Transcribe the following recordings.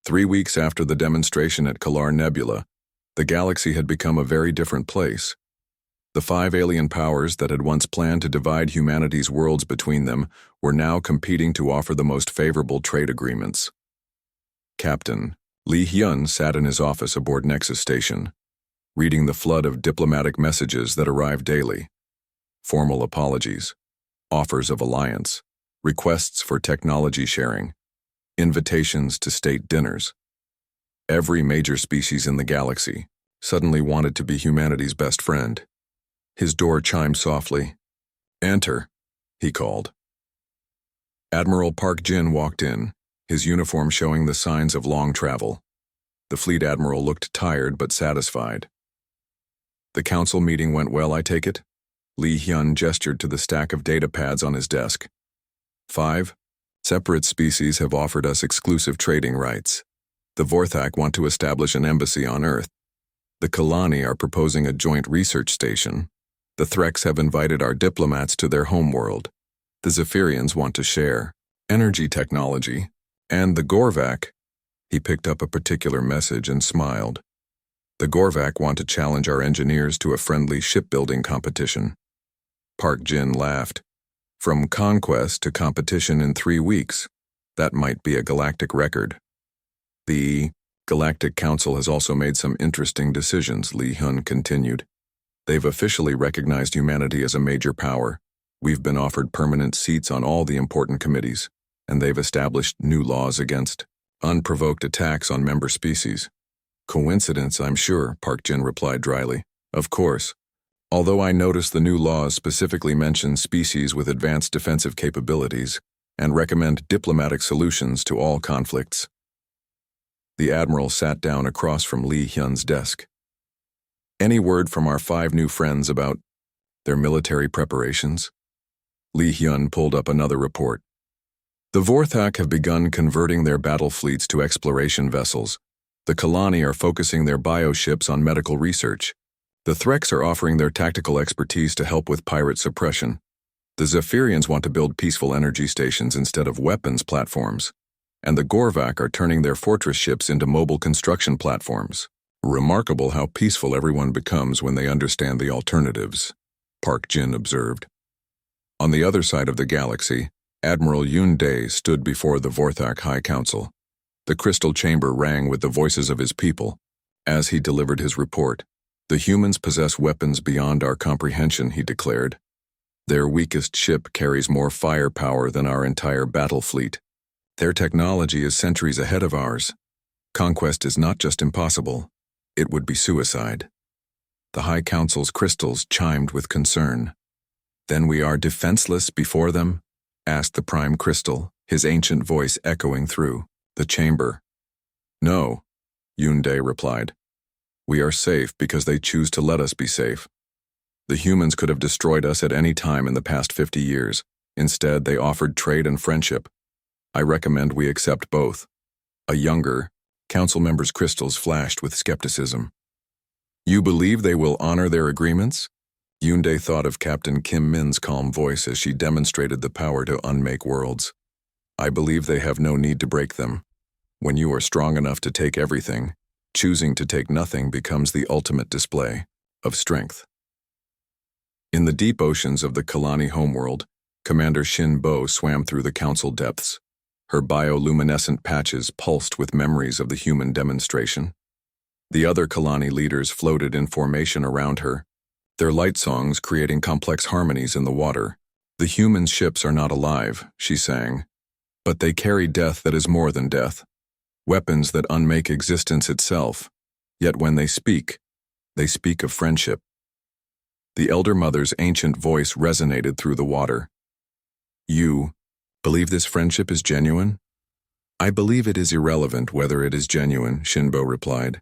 3 weeks after the demonstration at Kalar Nebula, the galaxy had become a very different place. The 5 alien powers that had once planned to divide humanity's worlds between them were now competing to offer the most favorable trade agreements. Captain Lee Hyun sat in his office aboard Nexus Station, reading the flood of diplomatic messages that arrived daily. Formal apologies, offers of alliance, requests for technology sharing, invitations to state dinners. Every major species in the galaxy suddenly wanted to be humanity's best friend. His door chimed softly. "Enter," he called. Admiral Park Jin walked in, his uniform showing the signs of long travel. The fleet admiral looked tired but satisfied. "The council meeting went well, I take it?" Lee Hyun gestured to the stack of data pads on his desk. 5 separate species have offered us exclusive trading rights. The Vorthak want to establish an embassy on Earth. The Kalani are proposing a joint research station. The Threks have invited our diplomats to their homeworld. The Zephyrians want to share energy technology. And the Gorvak, he picked up a particular message and smiled. The Gorvak want to challenge our engineers to a friendly shipbuilding competition. Park Jin laughed. From conquest to competition in 3 weeks. That might be a galactic record. The Galactic Council has also made some interesting decisions, Lee Hyun continued. They've officially recognized humanity as a major power. We've been offered permanent seats on all the important committees, and they've established new laws against unprovoked attacks on member species. Coincidence, I'm sure, Park Jin replied dryly. Of course. Although I notice the new laws specifically mention species with advanced defensive capabilities and recommend diplomatic solutions to all conflicts. The Admiral sat down across from Lee Hyun's desk. Any word from our 5 new friends about their military preparations? Lee Hyun pulled up another report. The Vorthak have begun converting their battle fleets to exploration vessels. The Kalani are focusing their bioships on medical research. The Threks are offering their tactical expertise to help with pirate suppression. The Zephyrians want to build peaceful energy stations instead of weapons platforms. And the Gorvak are turning their fortress ships into mobile construction platforms. Remarkable how peaceful everyone becomes when they understand the alternatives, Park Jin observed. On the other side of the galaxy, Admiral Yoon Dae stood before the Vorthak High Council. The crystal chamber rang with the voices of his people. As he delivered his report, "The humans possess weapons beyond our comprehension," he declared. "Their weakest ship carries more firepower than our entire battle fleet. Their technology is centuries ahead of ours. Conquest is not just impossible, it would be suicide." The High Council's crystals chimed with concern. "Then we are defenseless before them?" asked the Prime Crystal, his ancient voice echoing through the chamber. "No," Yoon Dae replied. "We are safe because they choose to let us be safe. The humans could have destroyed us at any time in the past 50 years. Instead, they offered trade and friendship. I recommend we accept both." A younger council member's crystals flashed with skepticism. "You believe they will honor their agreements?" Yoon Dae thought of Captain Kim Min's calm voice as she demonstrated the power to unmake worlds. "I believe they have no need to break them. When you are strong enough to take everything, choosing to take nothing becomes the ultimate display of strength." In the deep oceans of the Kalani homeworld, Commander Shin Bo swam through the council depths. Her bioluminescent patches pulsed with memories of the human demonstration. The other Kalani leaders floated in formation around her, their light songs creating complex harmonies in the water. "The human ships are not alive," she sang, "but they carry death that is more than death, weapons that unmake existence itself. Yet when they speak of friendship." The Elder Mother's ancient voice resonated through the water. "You believe this friendship is genuine?" "I believe it is irrelevant whether it is genuine," Shinbo replied.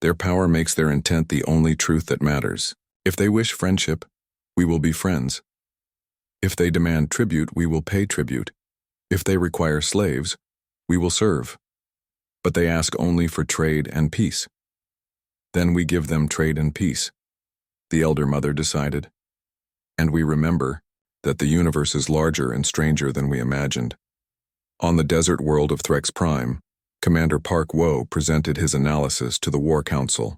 "Their power makes their intent the only truth that matters. If they wish friendship, we will be friends. If they demand tribute, we will pay tribute. If they require slaves, we will serve. But they ask only for trade and peace. Then we give them trade and peace," the Elder Mother decided. "And we remember that the universe is larger and stranger than we imagined. On the desert world of Threx Prime, Commander Park Wo presented his analysis to the War Council.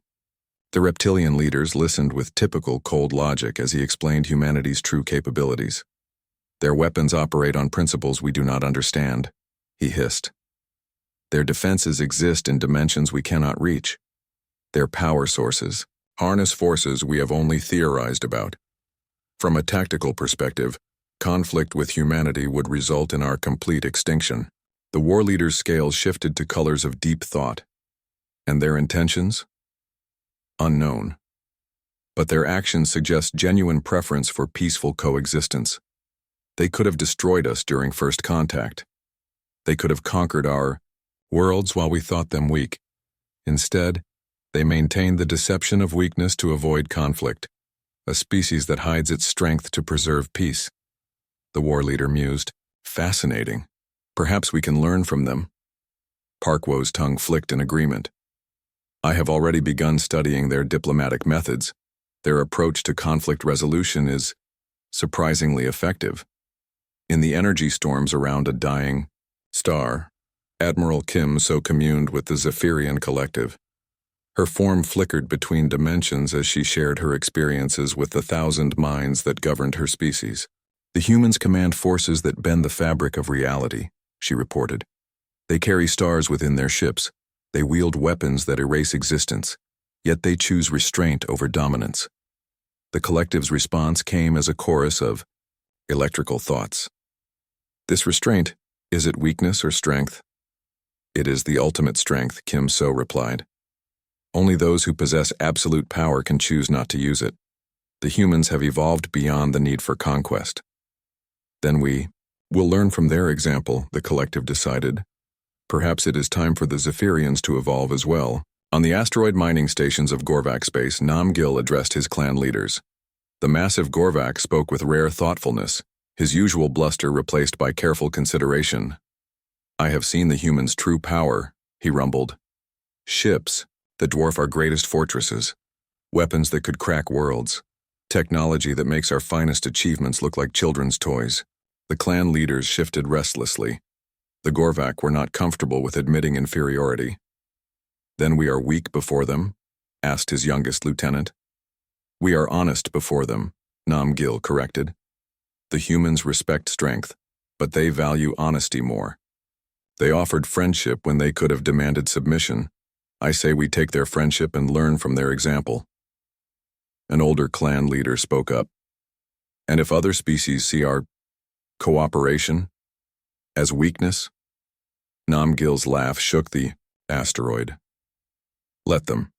The reptilian leaders listened with typical cold logic as he explained humanity's true capabilities. Their weapons operate on principles we do not understand, he hissed. Their defenses exist in dimensions we cannot reach. Their power sources harness forces we have only theorized about. From a tactical perspective, conflict with humanity would result in our complete extinction. The war leaders' scales shifted to colors of deep thought. And their intentions? Unknown. But their actions suggest genuine preference for peaceful coexistence. They could have destroyed us during first contact. They could have conquered our worlds while we thought them weak. Instead, they maintained the deception of weakness to avoid conflict, a species that hides its strength to preserve peace. The war leader mused. Fascinating. Perhaps we can learn from them. Park Wo's tongue flicked in agreement. I have already begun studying their diplomatic methods. Their approach to conflict resolution is surprisingly effective. In the energy storms around a dying star, Admiral Kim so communed with the Zephyrian collective. Her form flickered between dimensions as she shared her experiences with the 1,000 minds that governed her species. The humans command forces that bend the fabric of reality, she reported. They carry stars within their ships. They wield weapons that erase existence, yet they choose restraint over dominance. The collective's response came as a chorus of electrical thoughts. This restraint, is it weakness or strength? It is the ultimate strength, Kim So replied. Only those who possess absolute power can choose not to use it. The humans have evolved beyond the need for conquest. Then we will learn from their example, the collective decided. Perhaps it is time for the Zephyrians to evolve as well. On the asteroid mining stations of Gorvak space, Namgil addressed his clan leaders. The massive Gorvak spoke with rare thoughtfulness, his usual bluster replaced by careful consideration. I have seen the humans' true power, he rumbled. Ships that dwarf our greatest fortresses, weapons that could crack worlds, technology that makes our finest achievements look like children's toys. The clan leaders shifted restlessly. The Gorvak were not comfortable with admitting inferiority. Then we are weak before them? Asked his youngest lieutenant. We are honest before them, Namgil corrected. The humans respect strength, but they value honesty more. They offered friendship when they could have demanded submission. I say we take their friendship and learn from their example. An older clan leader spoke up. And if other species see our cooperation as weakness? Namgil's laugh shook the asteroid. Let them.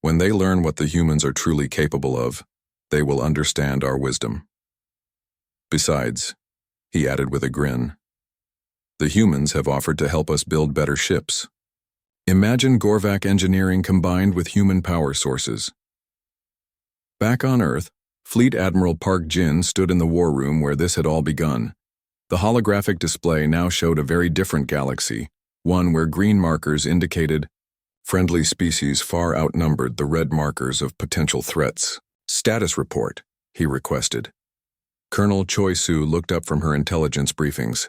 When they learn what the humans are truly capable of, they will understand our wisdom. Besides, he added with a grin, the humans have offered to help us build better ships. Imagine Gorvak engineering combined with human power sources. Back on Earth, Fleet Admiral Park Jin stood in the war room where this had all begun. The holographic display now showed a very different galaxy, one where green markers indicated friendly species far outnumbered the red markers of potential threats. Status report, he requested. Colonel Choi Su looked up from her intelligence briefings.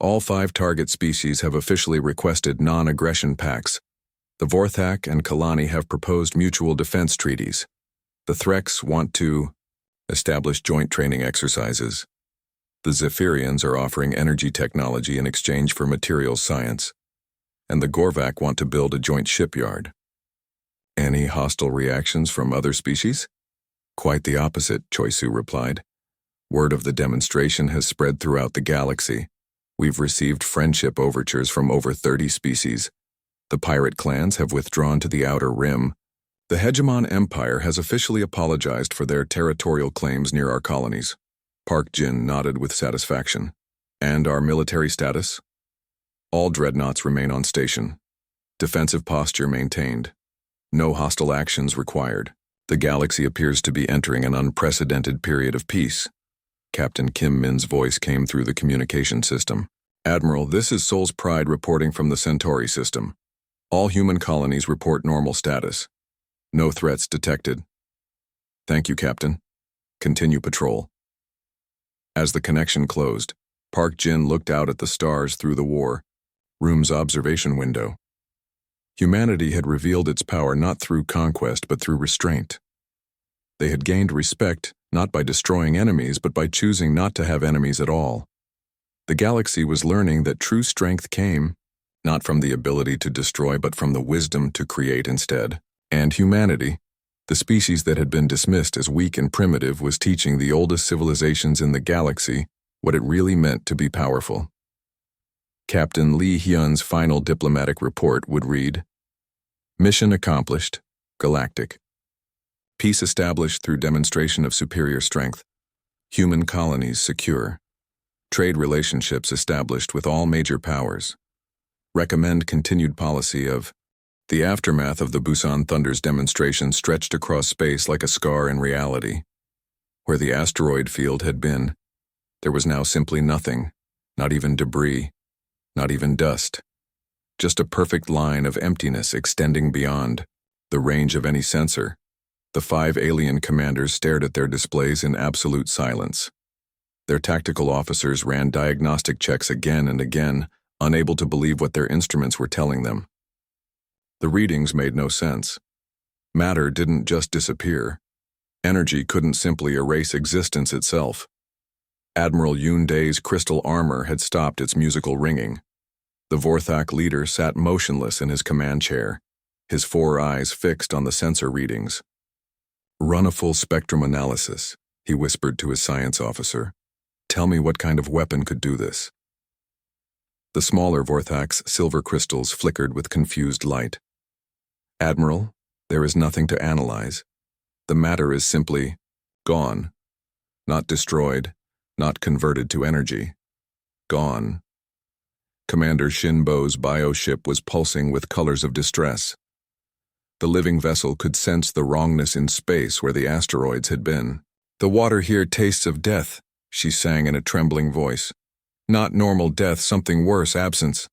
All 5 target species have officially requested non-aggression pacts. The Vorthak and Kalani have proposed mutual defense treaties. The Threks want to establish joint training exercises. The Zephyrians are offering energy technology in exchange for materials science. And the Gorvak want to build a joint shipyard. Any hostile reactions from other species? Quite the opposite, Choi Su replied. Word of the demonstration has spread throughout the galaxy. We've received friendship overtures from over 30 species. The pirate clans have withdrawn to the Outer Rim. The Hegemon Empire has officially apologized for their territorial claims near our colonies. Park Jin nodded with satisfaction. And our military status? All dreadnoughts remain on station. Defensive posture maintained. No hostile actions required. The galaxy appears to be entering an unprecedented period of peace. Captain Kim Min's voice came through the communication system. Admiral, this is Soul's Pride reporting from the Centauri system. All human colonies report normal status. No threats detected. Thank you, Captain. Continue patrol. As the connection closed, Park Jin looked out at the stars through the war. room's observation window. Humanity had revealed its power not through conquest but through restraint. They had gained respect not by destroying enemies but by choosing not to have enemies at all. The galaxy was learning that true strength came not from the ability to destroy but from the wisdom to create instead. And humanity, the species that had been dismissed as weak and primitive, was teaching the oldest civilizations in the galaxy what it really meant to be powerful. Captain Lee Hyun's final diplomatic report would read, "Mission accomplished, Galactic. Peace established through demonstration of superior strength. Human colonies secure. Trade relationships established with all major powers. Recommend continued policy of..." The aftermath of the Busan Thunder's demonstration stretched across space like a scar in reality. Where the asteroid field had been, there was now simply nothing, not even debris, not even dust. Just a perfect line of emptiness extending beyond the range of any sensor. The 5 alien commanders stared at their displays in absolute silence. Their tactical officers ran diagnostic checks again and again, unable to believe what their instruments were telling them. The readings made no sense. Matter didn't just disappear. Energy couldn't simply erase existence itself. Admiral Yoon Dae's crystal armor had stopped its musical ringing. The Vorthak leader sat motionless in his command chair, his 4 eyes fixed on the sensor readings. "Run a full spectrum analysis," he whispered to his science officer. "Tell me what kind of weapon could do this." The smaller Vorthak's silver crystals flickered with confused light. "Admiral, there is nothing to analyze. The matter is simply gone. Not destroyed, not converted to energy. Gone." Commander Shinbo's bioship was pulsing with colors of distress. The living vessel could sense the wrongness in space where the asteroids had been. "The water here tastes of death," she sang in a trembling voice. "Not normal death, something worse, absence.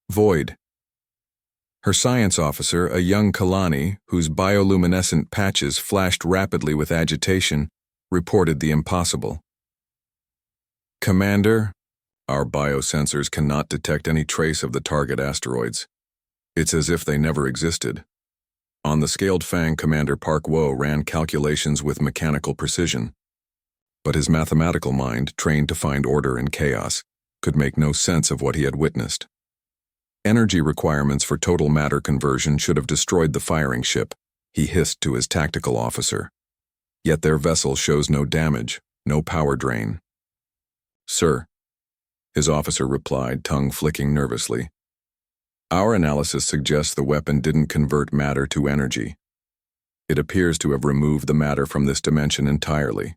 Void." Her science officer, a young Kalani, whose bioluminescent patches flashed rapidly with agitation, reported the impossible. "Commander, our biosensors cannot detect any trace of the target asteroids. It's as if they never existed." On the scaled Fang, Commander Park Wo ran calculations with mechanical precision. But his mathematical mind, trained to find order in chaos, could make no sense of what he had witnessed. Energy requirements for total matter conversion should have destroyed the firing ship, he hissed to his tactical officer. Yet their vessel shows no damage, no power drain. "Sir," his officer replied, tongue flicking nervously, "our analysis suggests the weapon didn't convert matter to energy. It appears to have removed the matter from this dimension entirely.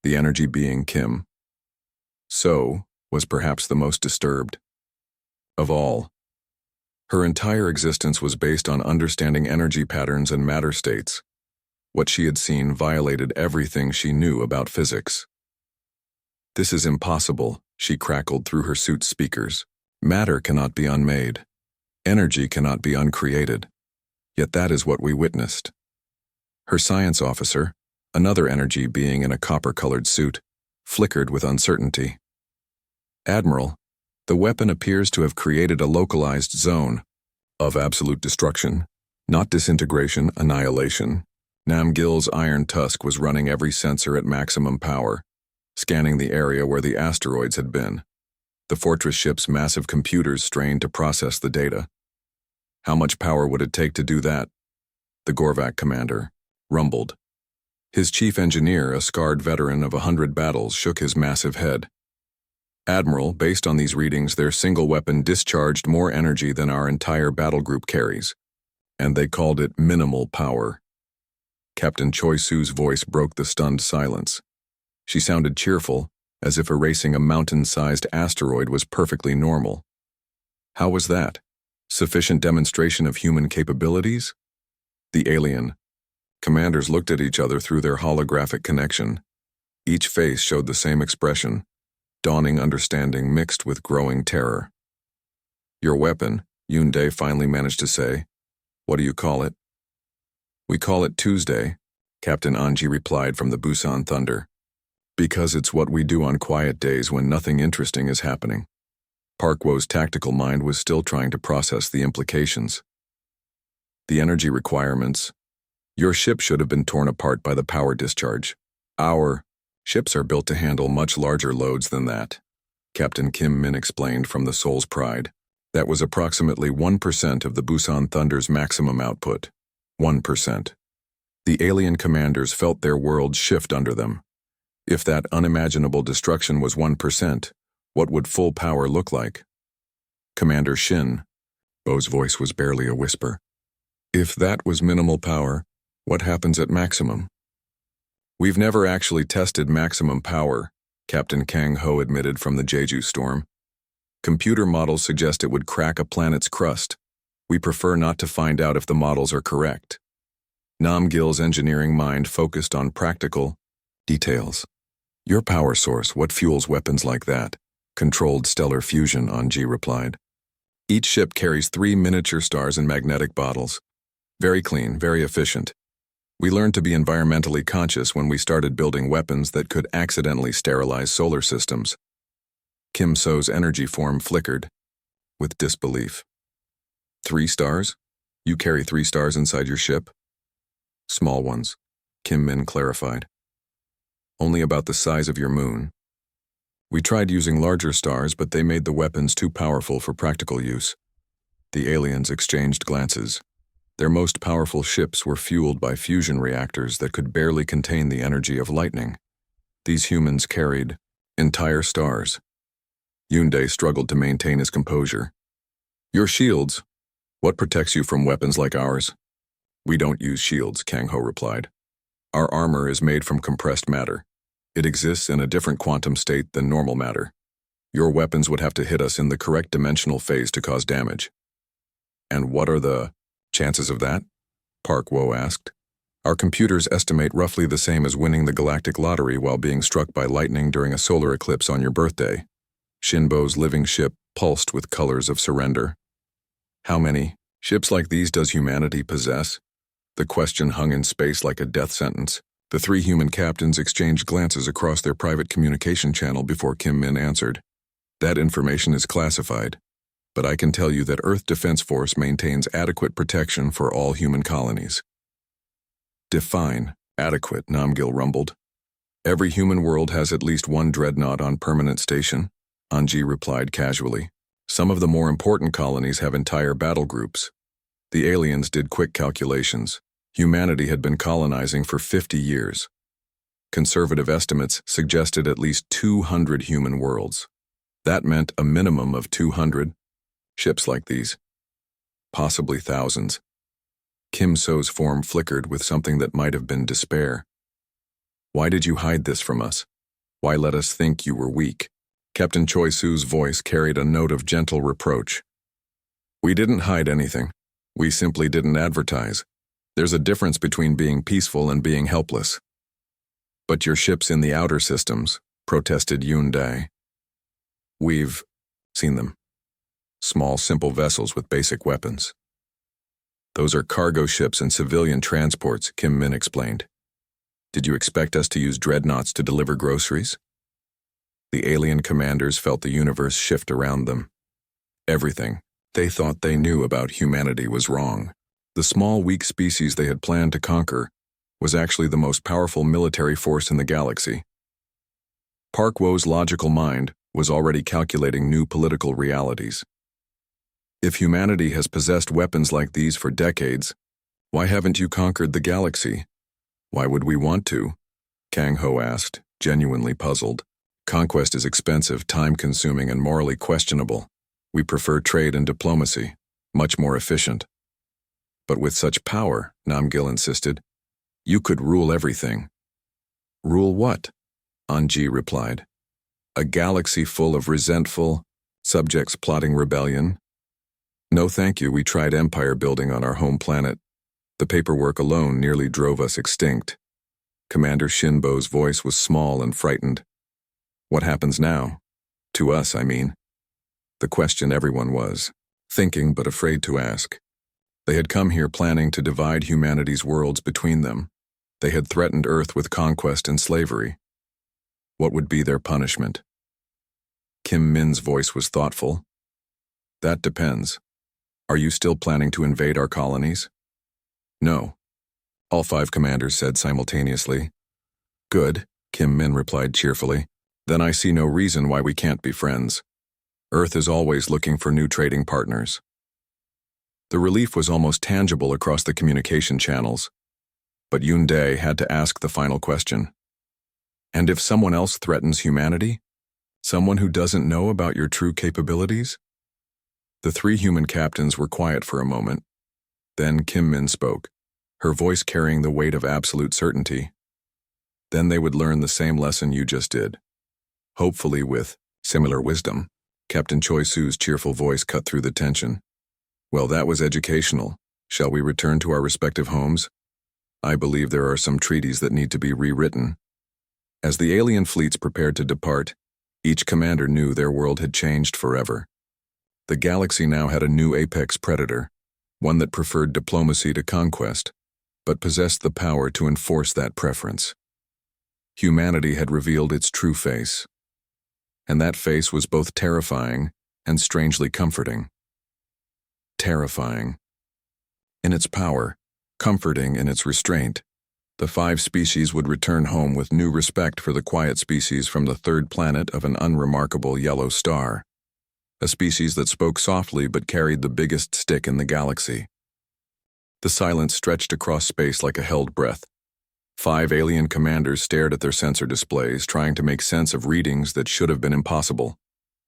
The energy being Kim. So was perhaps the most disturbed of all. Her entire existence was based on understanding energy patterns and matter states. What she had seen violated everything she knew about physics. "This is impossible," she crackled through her suit's speakers. "Matter cannot be unmade. Energy cannot be uncreated. Yet that is what we witnessed." Her science officer, another energy being in a copper-colored suit, flickered with uncertainty. "Admiral, the weapon appears to have created a localized zone of absolute destruction, not disintegration, annihilation." Namgil's iron tusk was running every sensor at maximum power, scanning the area where the asteroids had been. The fortress ship's massive computers strained to process the data. How much power would it take to do that? The Gorvak commander rumbled. His chief engineer, a scarred veteran of 100 battles, shook his massive head. "Admiral, based on these readings, their single weapon discharged more energy than our entire battle group carries, and they called it minimal power." Captain Choi Su's voice broke the stunned silence. She sounded cheerful, as if erasing a mountain-sized asteroid was perfectly normal. "How was that? Sufficient demonstration of human capabilities?" The alien commanders looked at each other through their holographic connection. Each face showed the same expression, dawning understanding mixed with growing terror. "Your weapon," Yoon Dae finally managed to say. "What do you call it?" "We call it Tuesday," Captain Anji replied from the Busan Thunder. "Because it's what we do on quiet days when nothing interesting is happening." Park Wo's tactical mind was still trying to process the implications. The energy requirements. Your ship should have been torn apart by the power discharge. Our ships are built to handle much larger loads than that, Captain Kim Min explained from the Soul's Pride. That was approximately 1% of the Busan Thunder's maximum output. 1%. The alien commanders felt their world shift under them. If that unimaginable destruction was 1%, what would full power look like? Commander Shin. Bo's voice was barely a whisper. If that was minimal power, what happens at maximum? We've never actually tested maximum power, Captain Kang Ho admitted from the Jeju storm. Computer models suggest it would crack a planet's crust. We prefer not to find out if the models are correct. Namgil's engineering mind focused on practical details. Your power source, what fuels weapons like that? Controlled stellar fusion, Anji replied. Each ship carries 3 miniature stars in magnetic bottles. Very clean, very efficient. We learned to be environmentally conscious when we started building weapons that could accidentally sterilize solar systems. Kim So's energy form flickered with disbelief. 3 stars? You carry 3 stars inside your ship? Small ones, Kim Min clarified. Only about the size of your moon. We tried using larger stars, but they made the weapons too powerful for practical use. The aliens exchanged glances. Their most powerful ships were fueled by fusion reactors that could barely contain the energy of lightning. These humans carried entire stars. Yoondae struggled to maintain his composure. Your shields. What protects you from weapons like ours? We don't use shields, Kang Ho replied. Our armor is made from compressed matter. It exists in a different quantum state than normal matter. Your weapons would have to hit us in the correct dimensional phase to cause damage. And what are the chances of that? Park Wo asked. Our computers estimate roughly the same as winning the galactic lottery while being struck by lightning during a solar eclipse on your birthday. Shinbo's living ship pulsed with colors of surrender. How many ships like these does humanity possess? The question hung in space like a death sentence. The 3 human captains exchanged glances across their private communication channel before Kim Min answered. That information is classified, but I can tell you that Earth Defense Force maintains adequate protection for all human colonies. Define adequate, Namgil rumbled. Every human world has at least 1 dreadnought on permanent station, Anji replied casually. Some of the more important colonies have entire battle groups. The aliens did quick calculations. Humanity had been colonizing for 50 years. Conservative estimates suggested at least 200 human worlds. That meant a minimum of 200 ships like these. Possibly thousands. Kim So's form flickered with something that might have been despair. Why did you hide this from us? Why let us think you were weak? Captain Choi Su's voice carried a note of gentle reproach. We didn't hide anything. We simply didn't advertise. There's a difference between being peaceful and being helpless. But your ship's in the outer systems, protested Yoondae. We've seen them. Small, simple vessels with basic weapons. Those are cargo ships and civilian transports, Kim Min explained. Did you expect us to use dreadnoughts to deliver groceries? The alien commanders felt the universe shift around them. Everything they thought they knew about humanity was wrong. The small, weak species they had planned to conquer was actually the most powerful military force in the galaxy. Park Wo's logical mind was already calculating new political realities. If humanity has possessed weapons like these for decades, why haven't you conquered the galaxy? Why would we want to? Kang Ho asked, genuinely puzzled. Conquest is expensive, time-consuming, and morally questionable. We prefer trade and diplomacy, much more efficient. But with such power, Namgil insisted, you could rule everything. Rule what? Anji replied. A galaxy full of resentful subjects plotting rebellion? No thank you, we tried empire building on our home planet. The paperwork alone nearly drove us extinct. Commander Shinbo's voice was small and frightened. What happens now? To us, I mean. The question everyone was thinking but afraid to ask. They had come here planning to divide humanity's worlds between them. They had threatened Earth with conquest and slavery. What would be their punishment? Kim Min's voice was thoughtful, That depends. Are you still planning to invade our colonies? No. All 5 commanders said simultaneously. Good, Kim Min replied cheerfully. Then I see no reason why we can't be friends. Earth is always looking for new trading partners. The relief was almost tangible across the communication channels. But Yoon Dae had to ask the final question. And if someone else threatens humanity? Someone who doesn't know about your true capabilities? The 3 human captains were quiet for a moment. Then Kim Min spoke, her voice carrying the weight of absolute certainty. Then they would learn the same lesson you just did. Hopefully with similar wisdom. Captain Choi Su's cheerful voice cut through the tension. Well, that was educational. Shall we return to our respective homes? I believe there are some treaties that need to be rewritten. As the alien fleets prepared to depart, each commander knew their world had changed forever. The galaxy now had a new apex predator, one that preferred diplomacy to conquest, but possessed the power to enforce that preference. Humanity had revealed its true face, and that face was both terrifying and strangely comforting. Terrifying in its power, comforting in its restraint. The 5 species would return home with new respect for the quiet species from the 3rd planet of an unremarkable yellow star. A species that spoke softly but carried the biggest stick in the galaxy. The silence stretched across space like a held breath. 5 alien commanders stared at their sensor displays, trying to make sense of readings that should have been impossible.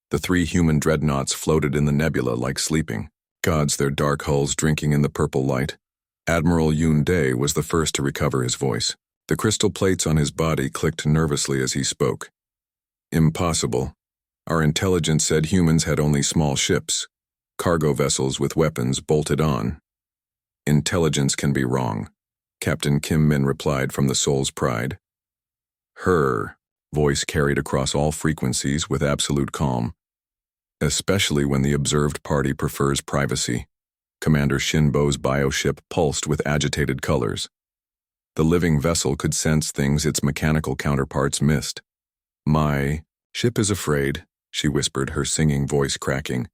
The 3 human dreadnoughts floated in the nebula like sleeping gods, their dark hulls drinking in the purple light. Admiral Yoon Dae was the first to recover his voice. The crystal plates on his body clicked nervously as he spoke. Impossible. Our intelligence said humans had only small ships, cargo vessels with weapons bolted on. Intelligence can be wrong, Captain Kim Min replied from the Soul's Pride. Her voice carried across all frequencies with absolute calm, especially when the observed party prefers privacy. Commander Shin Bo's bioship pulsed with agitated colors. The living vessel could sense things its mechanical counterparts missed. My ship is afraid, she whispered, her singing voice cracking.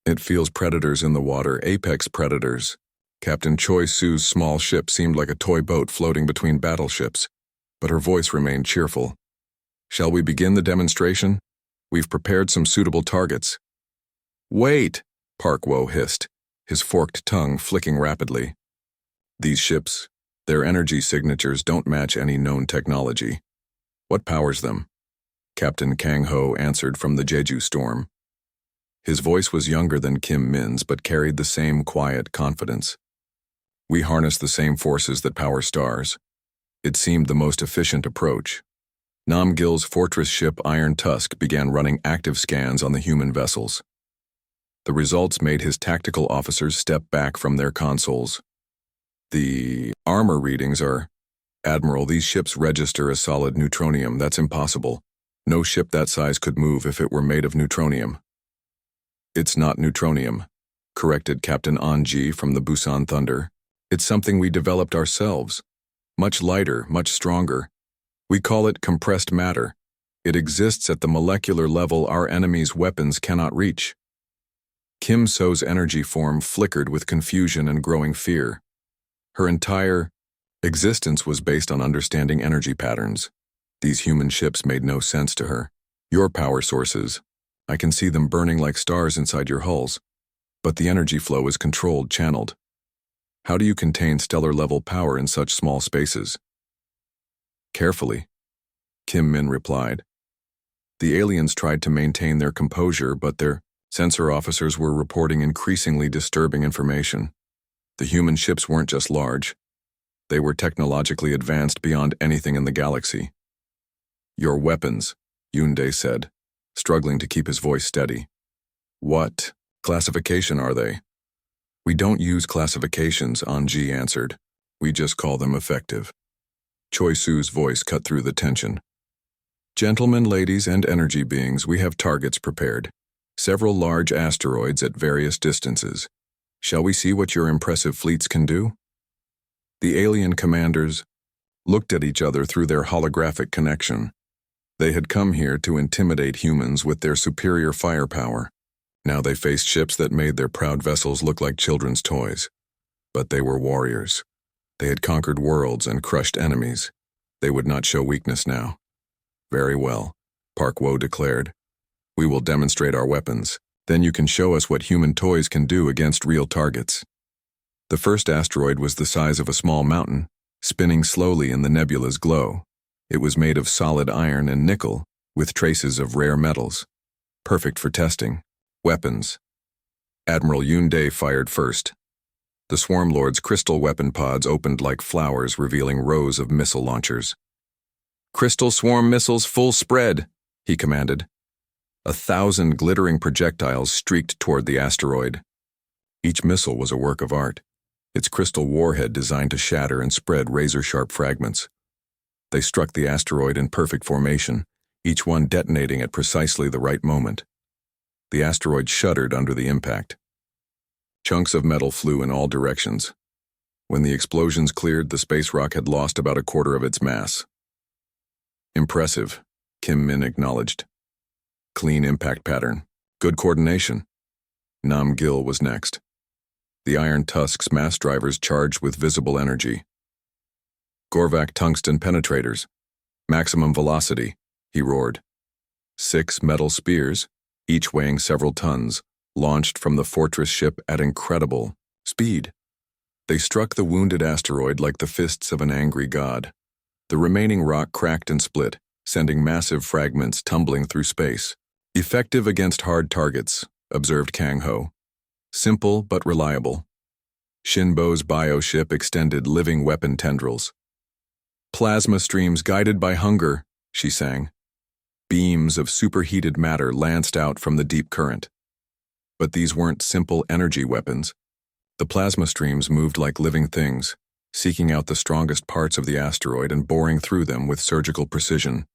It feels predators in the water, apex predators. Captain Choi Su's small ship seemed like a toy boat floating between battleships, but her voice remained cheerful. Shall we begin the demonstration? We've prepared some suitable targets. Wait, Park Wo hissed, his forked tongue flicking rapidly. These ships, their energy signatures don't match any known technology. What powers them? Captain Kang Ho answered from the Jeju storm. His voice was younger than Kim Min's but carried the same quiet confidence. We harness the same forces that power stars. It seemed the most efficient approach. Nam Gil's fortress ship Iron Tusk began running active scans on the human vessels. The results made his tactical officers step back from their consoles. The armor readings are, Admiral, these ships register as solid neutronium. That's impossible. No ship that size could move if it were made of neutronium. It's not neutronium, corrected Captain Anji from the Busan Thunder. It's something we developed ourselves. Much lighter, much stronger. We call it compressed matter. It exists at the molecular level our enemies' weapons cannot reach. Kim So's energy form flickered with confusion and growing fear. Her entire existence was based on understanding energy patterns. These human ships made no sense to her. Your power sources. I can see them burning like stars inside your hulls. But the energy flow is controlled, channeled. How do you contain stellar-level power in such small spaces? Carefully, Kim Min replied. The aliens tried to maintain their composure, but their sensor officers were reporting increasingly disturbing information. The human ships weren't just large. They were technologically advanced beyond anything in the galaxy. Your weapons, Yoon Dae said, struggling to keep his voice steady. What classification are they? We don't use classifications, Anji answered. We just call them effective. Choi Su's voice cut through the tension. Gentlemen, ladies, and energy beings, we have targets prepared. Several large asteroids at various distances. Shall we see what your impressive fleets can do? The alien commanders looked at each other through their holographic connection. They had come here to intimidate humans with their superior firepower. Now they faced ships that made their proud vessels look like children's toys. But they were warriors. They had conquered worlds and crushed enemies. They would not show weakness now. Very well, Park Wo declared. We will demonstrate our weapons. Then you can show us what human toys can do against real targets. The first asteroid was the size of a small mountain, spinning slowly in the nebula's glow. It was made of solid iron and nickel, with traces of rare metals. Perfect for testing. Weapons. Admiral Yoon-dae fired first. The Swarm Lord's crystal weapon pods opened like flowers, revealing rows of missile launchers. "Crystal swarm missiles full spread," he commanded. 1,000 glittering projectiles streaked toward the asteroid. Each missile was a work of art, its crystal warhead designed to shatter and spread razor-sharp fragments. They struck the asteroid in perfect formation, each one detonating at precisely the right moment. The asteroid shuddered under the impact. Chunks of metal flew in all directions. When the explosions cleared, the space rock had lost about a quarter of its mass. "Impressive," Kim Min acknowledged. "Clean impact pattern. Good coordination." Nam Gil was next. The iron tusk's mass drivers charged with visible energy. "Gorvak tungsten penetrators. Maximum velocity," he roared. 6 metal spears, each weighing several tons, launched from the fortress ship at incredible speed. They struck the wounded asteroid like the fists of an angry god. The remaining rock cracked and split, sending massive fragments tumbling through space. "Effective against hard targets," observed Kang Ho. "Simple but reliable." Shinbo's bioship extended living weapon tendrils. "Plasma streams guided by hunger," she sang. Beams of superheated matter lanced out from the deep current. But these weren't simple energy weapons. The plasma streams moved like living things, seeking out the strongest parts of the asteroid and boring through them with surgical precision.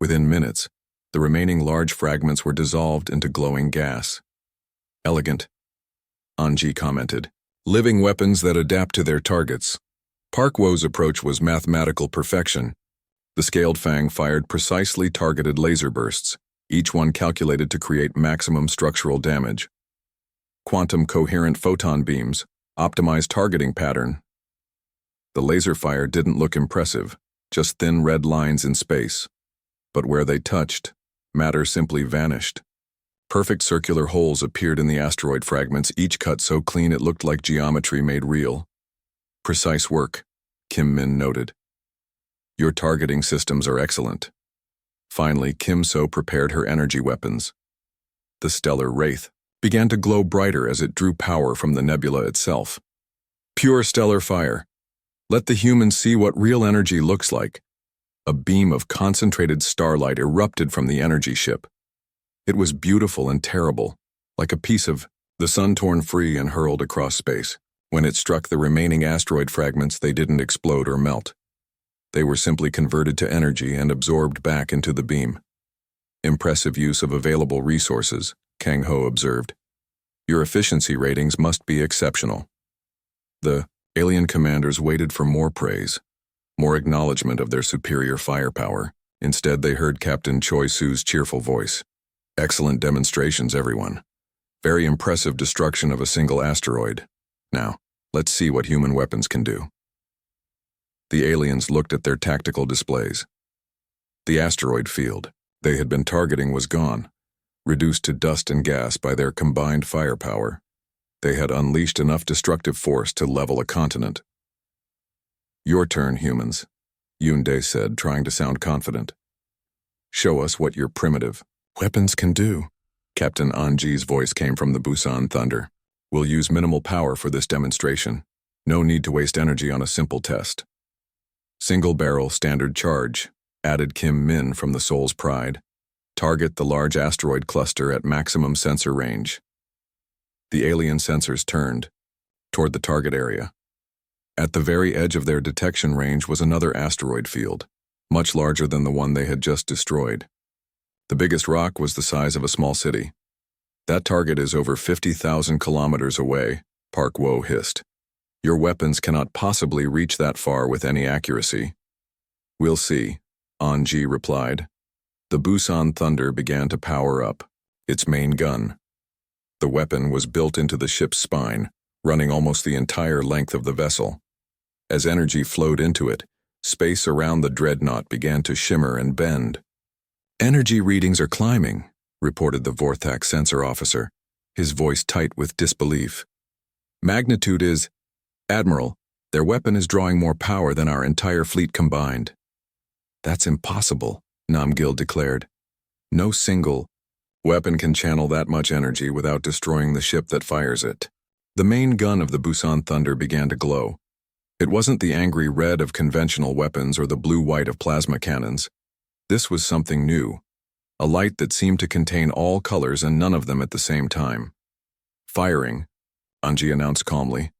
Within minutes, the remaining large fragments were dissolved into glowing gas. "Elegant," Anji commented. "Living weapons that adapt to their targets." Park Wo's approach was mathematical perfection. The scaled fang fired precisely targeted laser bursts, each one calculated to create maximum structural damage. Quantum coherent photon beams, optimized targeting pattern. The laser fire didn't look impressive, just thin red lines in space. But where they touched, matter simply vanished. Perfect circular holes appeared in the asteroid fragments, each cut so clean it looked like geometry made real. "Precise work," Kim Min noted. "Your targeting systems are excellent." Finally, Kim So prepared her energy weapons. The stellar wraith began to glow brighter as it drew power from the nebula itself. "Pure stellar fire. Let the humans see what real energy looks like." A beam of concentrated starlight erupted from the energy ship. It was beautiful and terrible, like a piece of the sun torn free and hurled across space. When it struck the remaining asteroid fragments, they didn't explode or melt. They were simply converted to energy and absorbed back into the beam. "Impressive use of available resources," Kang Ho observed. "Your efficiency ratings must be exceptional." The alien commanders waited for more praise, more acknowledgement of their superior firepower. Instead, they heard Captain Choi Su's cheerful voice. "Excellent demonstrations, everyone. Very impressive destruction of a single asteroid. Now, let's see what human weapons can do." The aliens looked at their tactical displays. The asteroid field they had been targeting was gone, reduced to dust and gas by their combined firepower. They had unleashed enough destructive force to level a continent. "Your turn, humans," Yoon-dae said, trying to sound confident. "Show us what your primitive weapons can do." Captain Anji's voice came from the Busan Thunder. "We'll use minimal power for this demonstration. No need to waste energy on a simple test." "Single-barrel standard charge," added Kim Min from the Soul's Pride. "Target the large asteroid cluster at maximum sensor range." The alien sensors turned toward the target area. At the very edge of their detection range was another asteroid field, much larger than the one they had just destroyed. The biggest rock was the size of a small city. "That target is over 50,000 kilometers away," Park Wo hissed. "Your weapons cannot possibly reach that far with any accuracy." "We'll see," Anji replied. The Busan Thunder began to power up, its main gun, The weapon was built into the ship's spine, running almost the entire length of the vessel. As energy flowed into it, space around the dreadnought began to shimmer and bend. "Energy readings are climbing," reported the Vorthak sensor officer, his voice tight with disbelief. "Magnitude is... Admiral, their weapon is drawing more power than our entire fleet combined." "That's impossible," Namgil declared. "No single weapon can channel that much energy without destroying the ship that fires it." The main gun of the Busan Thunder began to glow. It wasn't the angry red of conventional weapons or the blue-white of plasma cannons. This was something new, a light that seemed to contain all colors and none of them at the same time. "Firing," Anji announced calmly.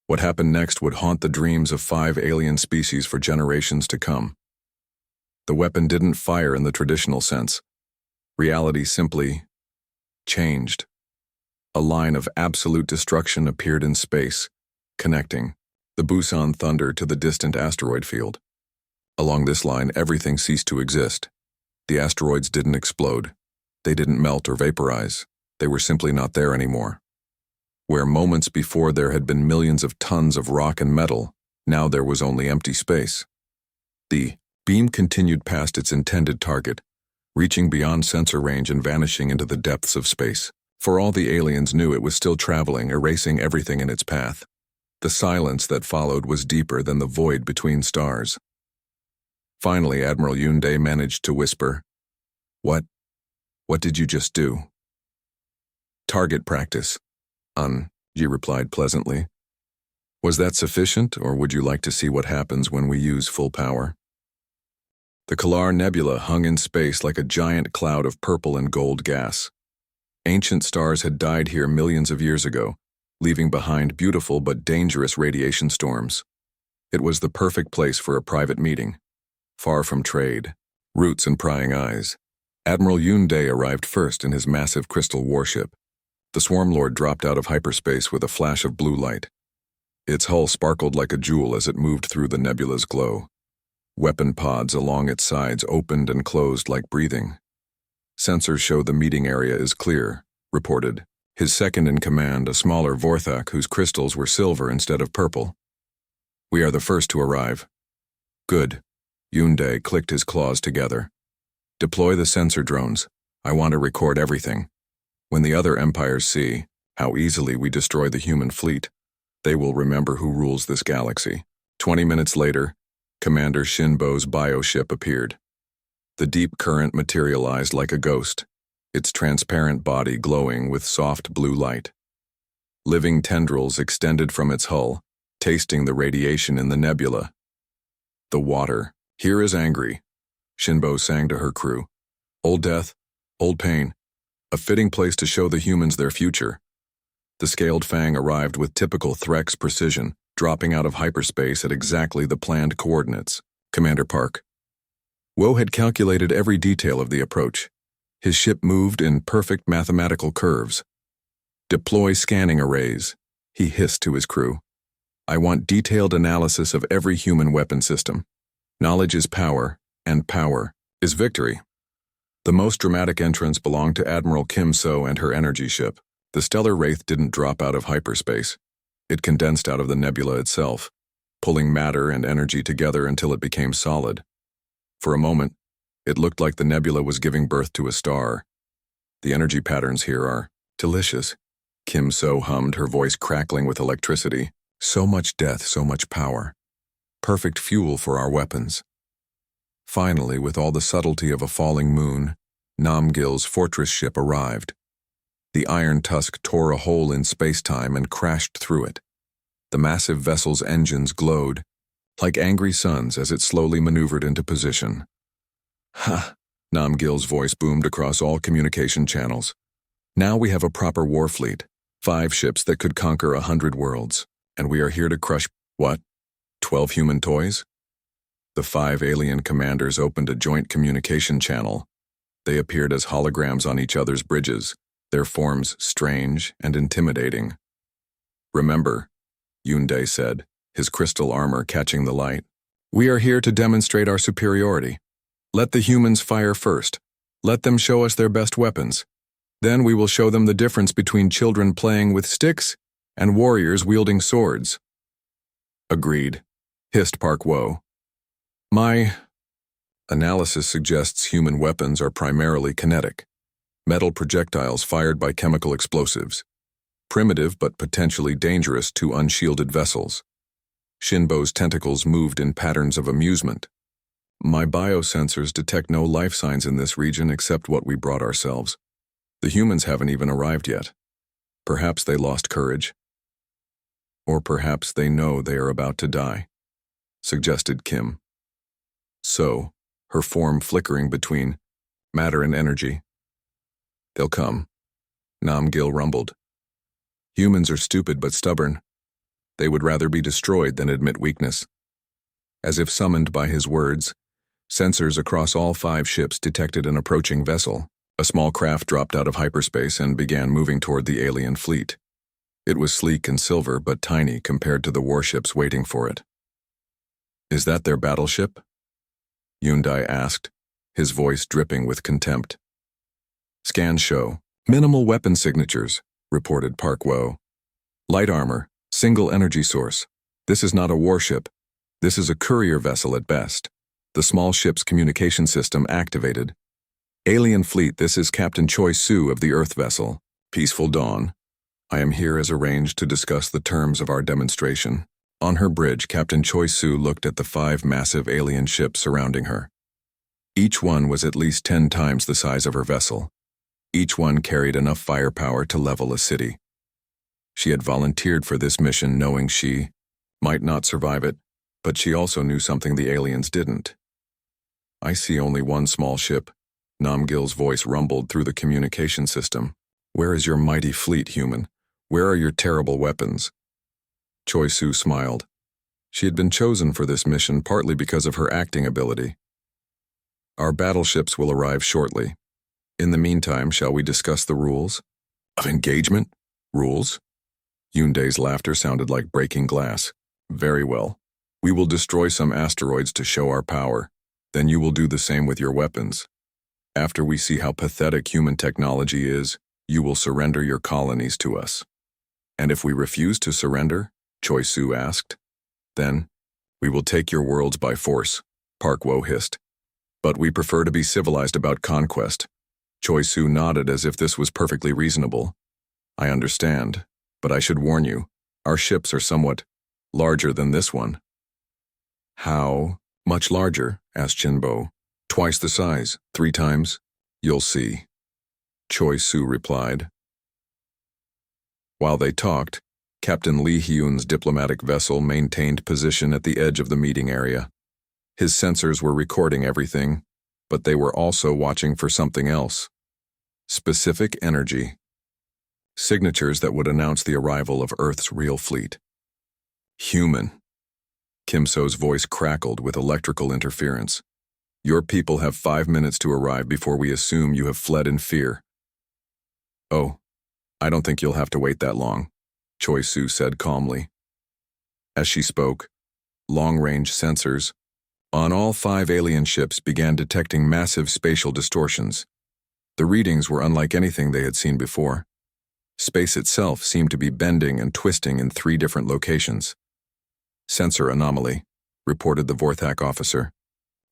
What happened next would haunt the dreams of 5 alien species for generations to come. The weapon didn't fire in the traditional sense. Reality simply changed. A line of absolute destruction appeared in space, connecting the Busan Thunder to the distant asteroid field. Along this line, everything ceased to exist. The asteroids didn't explode. They didn't melt or vaporize. They were simply not there anymore. Where moments before there had been millions of tons of rock and metal, now there was only empty space. The beam continued past its intended target, reaching beyond sensor range and vanishing into the depths of space. For all the aliens knew, it was still traveling, erasing everything in its path. The silence that followed was deeper than the void between stars. Finally, Admiral Yunde managed to whisper, What did you just do?" "Target practice," Ji replied pleasantly. "Was that sufficient, or would you like to see what happens when we use full power?" The Kalar Nebula hung in space like a giant cloud of purple and gold gas. Ancient stars had died here millions of years ago, leaving behind beautiful but dangerous radiation storms. It was the perfect place for a private meeting. Far from trade, roots and prying eyes, Admiral Yunde arrived first in his massive crystal warship. The Swarm Lord dropped out of hyperspace with a flash of blue light. Its hull sparkled like a jewel as it moved through the nebula's glow. Weapon pods along its sides opened and closed like breathing. "Sensors show the meeting area is clear," reported his second-in-command, a smaller Vorthak whose crystals were silver instead of purple. "We are the first to arrive." "Good." Yunde clicked his claws together. "Deploy the sensor drones. I want to record everything. When the other empires see how easily we destroy the human fleet, they will remember who rules this galaxy." 20 minutes later, Commander Shinbo's bioship appeared. The deep current materialized like a ghost, its transparent body glowing with soft blue light. Living tendrils extended from its hull, tasting the radiation in the nebula. "The water here is angry," Shinbo sang to her crew. "Old death, old pain, a fitting place to show the humans their future." The scaled fang arrived with typical Threx precision, dropping out of hyperspace at exactly the planned coordinates. "Commander Park." Woe had calculated every detail of the approach. His ship moved in perfect mathematical curves. "Deploy scanning arrays," he hissed to his crew. "I want detailed analysis of every human weapon system. Knowledge is power, and power is victory." The most dramatic entrance belonged to Admiral Kim So and her energy ship. The stellar wraith didn't drop out of hyperspace. It condensed out of the nebula itself, pulling matter and energy together until it became solid. For a moment, it looked like the nebula was giving birth to a star. "The energy patterns here are delicious," Kim So hummed, her voice crackling with electricity. "So much death, so much power. Perfect fuel for our weapons." Finally, with all the subtlety of a falling moon, Namgil's fortress ship arrived. The iron tusk tore a hole in space-time and crashed through it. The massive vessel's engines glowed like angry suns as it slowly maneuvered into position. "Ha!" Namgil's voice boomed across all communication channels. "Now we have a proper war fleet, 5 ships that could conquer 100 worlds, and we are here to crush, what, 12 human toys?" The 5 alien commanders opened a joint communication channel. They appeared as holograms on each other's bridges, their forms strange and intimidating. "Remember," Yunde said, his crystal armor catching the light, "we are here to demonstrate our superiority. Let the humans fire first. Let them show us their best weapons. Then we will show them the difference between children playing with sticks and warriors wielding swords." "Agreed," hissed Park Woe. "My analysis suggests human weapons are primarily kinetic, metal projectiles fired by chemical explosives, primitive but potentially dangerous to unshielded vessels." Shinbo's tentacles moved in patterns of amusement. "My biosensors detect no life signs in this region except what we brought ourselves. The humans haven't even arrived yet. Perhaps they lost courage. Or perhaps they know they are about to die," suggested Kim. So, her form flickering between matter and energy. "They'll come," Namgil rumbled. "Humans are stupid but stubborn. They would rather be destroyed than admit weakness." As if summoned by his words, sensors across all 5 ships detected an approaching vessel. A small craft dropped out of hyperspace and began moving toward the alien fleet. It was sleek and silver but tiny compared to the warships waiting for it. "Is that their battleship?" Hyundai asked, his voice dripping with contempt. "Scans show minimal weapon signatures," reported Park Woe. "Light armor, single energy source. This is not a warship. This is a courier vessel at best. The small ship's communication system activated. Alien fleet, this is Captain Choi Su of the Earth vessel. Peaceful dawn. I am here as arranged to discuss the terms of our demonstration." On her bridge, Captain Choi Su looked at the 5 massive alien ships surrounding her. Each one was at least 10 times the size of her vessel. Each one carried enough firepower to level a city. She had volunteered for this mission knowing she might not survive it, but she also knew something the aliens didn't. "I see only one small ship," Namgil's voice rumbled through the communication system. "Where is your mighty fleet, human? Where are your terrible weapons?" Choi Su smiled. She had been chosen for this mission partly because of her acting ability. "Our battleships will arrive shortly. In the meantime, shall we discuss the rules?" "Of engagement? Rules?" Hyundai's laughter sounded like breaking glass. "Very well. We will destroy some asteroids to show our power. Then you will do the same with your weapons. After we see how pathetic human technology is, you will surrender your colonies to us." "And if we refuse to surrender?" Choi Su asked. "Then, we will take your worlds by force," Park Woe hissed. "But we prefer to be civilized about conquest." Choi Su nodded as if this was perfectly reasonable. "I understand, but I should warn you, our ships are somewhat larger than this one." "How much larger?" asked Shinbo. "Twice the size, 3 times. You'll see," Choi Su replied. While they talked, Captain Lee Hyun's diplomatic vessel maintained position at the edge of the meeting area. His sensors were recording everything, but they were also watching for something else. Specific energy. Signatures that would announce the arrival of Earth's real fleet. "Human." Kim So's voice crackled with electrical interference. "Your people have 5 minutes to arrive before we assume you have fled in fear." "Oh, I don't think you'll have to wait that long," Choi Su said calmly. As she spoke, long-range sensors on all 5 alien ships began detecting massive spatial distortions. The readings were unlike anything they had seen before. Space itself seemed to be bending and twisting in 3 different locations. "Sensor anomaly," reported the Vorthak officer.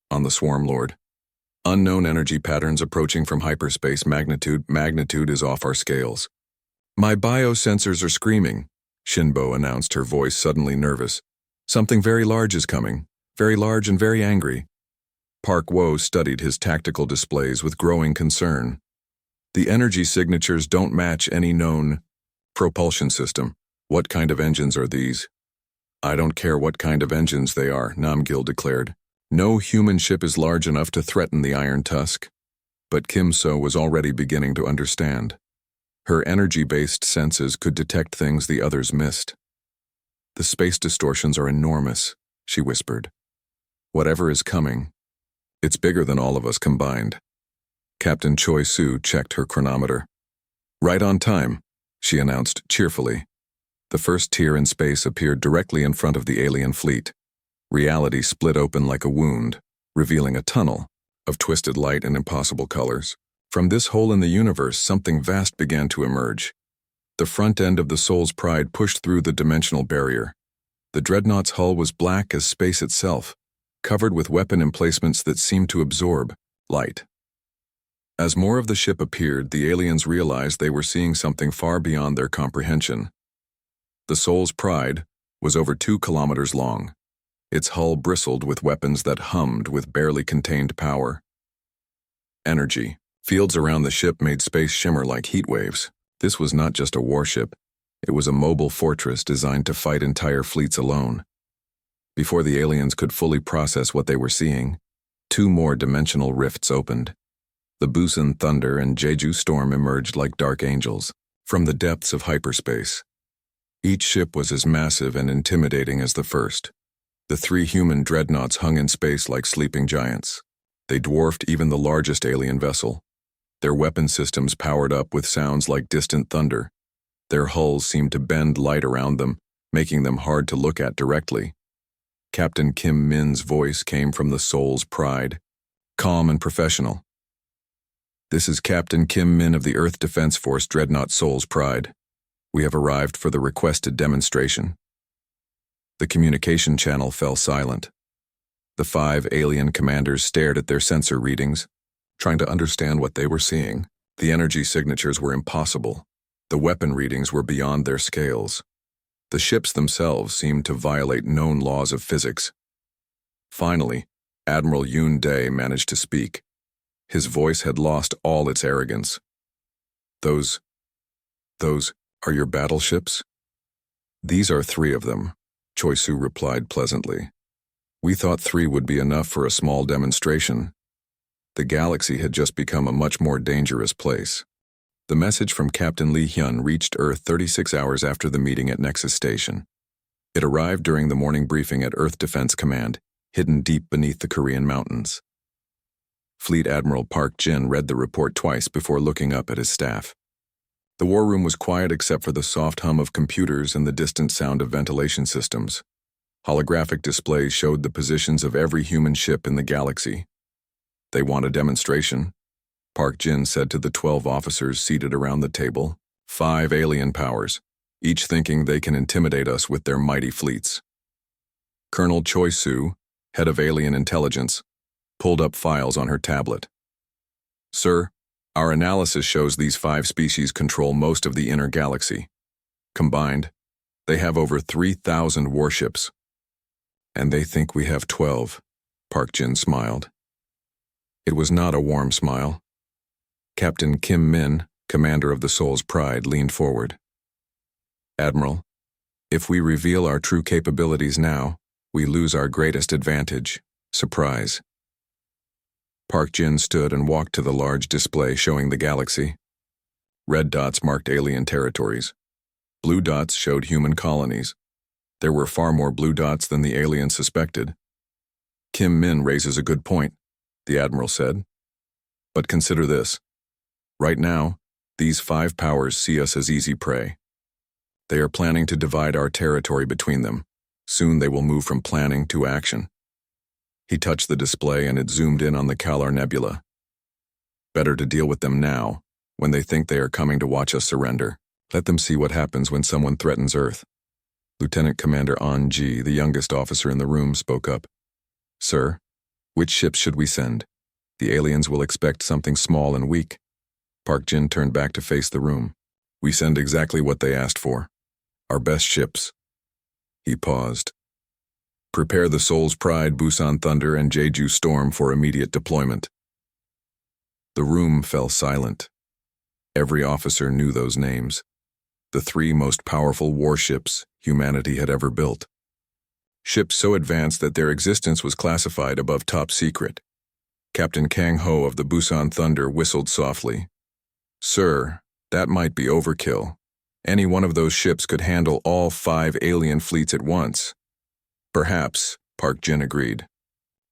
On the Swarm Lord. "Unknown energy patterns approaching from hyperspace. Magnitude is off our scales." "My biosensors are screaming," Shinbo announced, her voice suddenly nervous. "Something very large is coming. Very large and very angry." Park Woe studied his tactical displays with growing concern. "The energy signatures don't match any known propulsion system. What kind of engines are these?" "I don't care what kind of engines they are," Namgil declared. "No human ship is large enough to threaten the Iron Tusk." But Kim So was already beginning to understand. Her energy-based senses could detect things the others missed. "The space distortions are enormous," she whispered. "Whatever is coming, it's bigger than all of us combined." Captain Choi Su checked her chronometer. "Right on time," she announced cheerfully. The first tier in space appeared directly in front of the alien fleet. Reality split open like a wound, revealing a tunnel of twisted light and impossible colors. From this hole in the universe, something vast began to emerge. The front end of the Soul's Pride pushed through the dimensional barrier. The dreadnought's hull was black as space itself, covered with weapon emplacements that seemed to absorb light. As more of the ship appeared, the aliens realized they were seeing something far beyond their comprehension. The Soul's Pride was over 2 kilometers long. Its hull bristled with weapons that hummed with barely contained power. Energy. Fields around the ship made space shimmer like heat waves. This was not just a warship. It was a mobile fortress designed to fight entire fleets alone. Before the aliens could fully process what they were seeing, 2 more dimensional rifts opened. The Busan Thunder and Jeju Storm emerged like dark angels from the depths of hyperspace. Each ship was as massive and intimidating as the first. The 3 human dreadnoughts hung in space like sleeping giants. They dwarfed even the largest alien vessel. Their weapon systems powered up with sounds like distant thunder. Their hulls seemed to bend light around them, making them hard to look at directly. Captain Kim Min's voice came from the Soul's Pride, calm and professional. "This is Captain Kim Min of the Earth Defense Force Dreadnought Soul's Pride. We have arrived for the requested demonstration." The communication channel fell silent. The 5 alien commanders stared at their sensor readings, trying to understand what they were seeing. The energy signatures were impossible. The weapon readings were beyond their scales. The ships themselves seemed to violate known laws of physics. Finally, Admiral Yoon Dae managed to speak. His voice had lost all its arrogance. Those are your battleships?" "These are 3 of them," Choi Soo replied pleasantly. "We thought 3 would be enough for a small demonstration." The galaxy had just become a much more dangerous place. The message from Captain Lee Hyun reached Earth 36 hours after the meeting at Nexus Station. It arrived during the morning briefing at Earth Defense Command, hidden deep beneath the Korean mountains. Fleet Admiral Park Jin read the report twice before looking up at his staff. The war room was quiet except for the soft hum of computers and the distant sound of ventilation systems. Holographic displays showed the positions of every human ship in the galaxy. "They want a demonstration," Park Jin said to the 12 officers seated around the table. 5 alien powers, each thinking they can intimidate us with their mighty fleets. Colonel Choi Soo, head of alien intelligence, pulled up files on her tablet. "Sir, our analysis shows these 5 species control most of the inner galaxy. Combined, they have over 3,000 warships. And they think we have 12, Park Jin smiled. It was not a warm smile. Captain Kim Min, commander of the Soul's Pride, leaned forward. "Admiral, if we reveal our true capabilities now, we lose our greatest advantage, surprise." Park Jin stood and walked to the large display showing the galaxy. Red dots marked alien territories. Blue dots showed human colonies. There were far more blue dots than the aliens suspected. "Kim Min raises a good point," the Admiral said. "But consider this. Right now, these 5 powers see us as easy prey. They are planning to divide our territory between them. Soon they will move from planning to action." He touched the display and it zoomed in on the Kalar Nebula. "Better to deal with them now, when they think they are coming to watch us surrender. Let them see what happens when someone threatens Earth." Lieutenant Commander An Ji, the youngest officer in the room, spoke up. "Sir, which ships should we send? The aliens will expect something small and weak." Park Jin turned back to face the room. "We send exactly what they asked for. Our best ships." He paused. "Prepare the Soul's Pride, Busan Thunder, and Jeju Storm for immediate deployment." The room fell silent. Every officer knew those names. The 3 most powerful warships humanity had ever built. Ships so advanced that their existence was classified above top secret. Captain Kang Ho of the Busan Thunder whistled softly. "Sir, that might be overkill. Any one of those ships could handle all 5 alien fleets at once." "Perhaps," Park Jin agreed.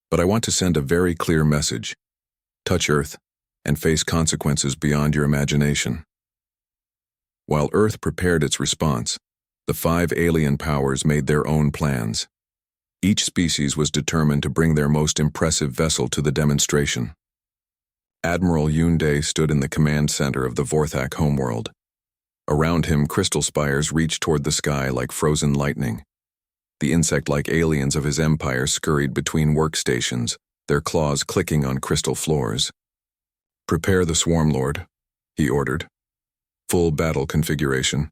"But I want to send a very clear message. Touch Earth and face consequences beyond your imagination." While Earth prepared its response, the 5 alien powers made their own plans. Each species was determined to bring their most impressive vessel to the demonstration. Admiral Yunde stood in the command center of the Vorthak homeworld. Around him, crystal spires reached toward the sky like frozen lightning. The insect-like aliens of his empire scurried between workstations, their claws clicking on crystal floors. "Prepare the Swarm Lord," he ordered. "Full battle configuration.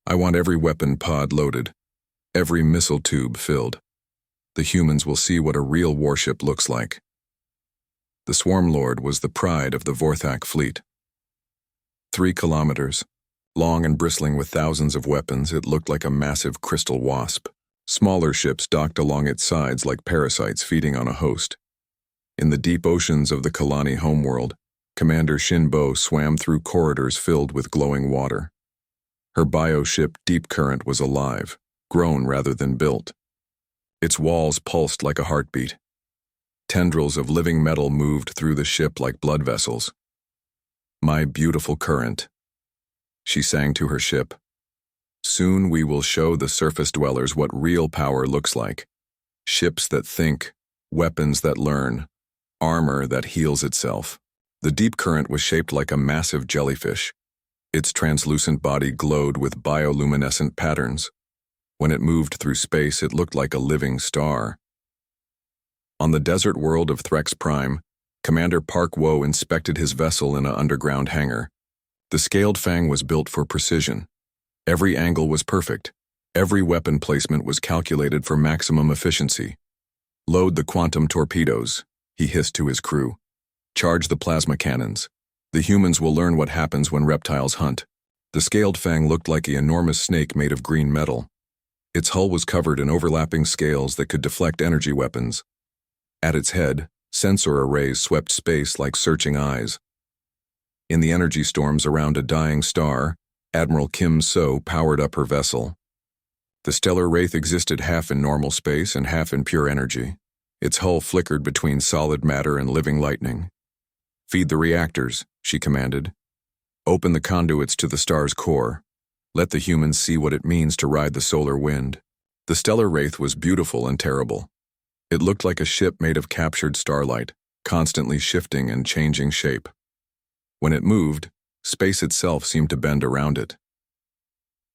I want every weapon pod loaded, every missile tube filled. The humans will see what a real warship looks like." The Swarm Lord was the pride of the Vorthak fleet. 3 kilometers. Long and bristling with thousands of weapons, it looked like a massive crystal wasp. Smaller ships docked along its sides like parasites feeding on a host. In the deep oceans of the Kalani homeworld, Commander Shinbo swam through corridors filled with glowing water. Her bioship Deep Current was alive, grown rather than built. Its walls pulsed like a heartbeat. Tendrils of living metal moved through the ship like blood vessels. "My beautiful current," she sang to her ship. "Soon we will show the surface dwellers what real power looks like. Ships that think, weapons that learn, armor that heals itself." The Deep Current was shaped like a massive jellyfish. Its translucent body glowed with bioluminescent patterns. When it moved through space, it looked like a living star. On the desert world of Threx Prime, Commander Park Wo inspected his vessel in an underground hangar. The Scaled Fang was built for precision. Every angle was perfect. Every weapon placement was calculated for maximum efficiency. "Load the quantum torpedoes," he hissed to his crew. "Charge the plasma cannons. The humans will learn what happens when reptiles hunt." The Scaled Fang looked like an enormous snake made of green metal. Its hull was covered in overlapping scales that could deflect energy weapons. At its head, sensor arrays swept space like searching eyes. In the energy storms around a dying star, Admiral Kim So powered up her vessel. The stellar wraith existed half in normal space and half in pure energy. Its hull flickered between solid matter and living lightning. "Feed the reactors," she commanded. "Open the conduits to the star's core. Let the humans see what it means to ride the solar wind." The stellar wraith was beautiful and terrible. It looked like a ship made of captured starlight, constantly shifting and changing shape. When it moved, space itself seemed to bend around it.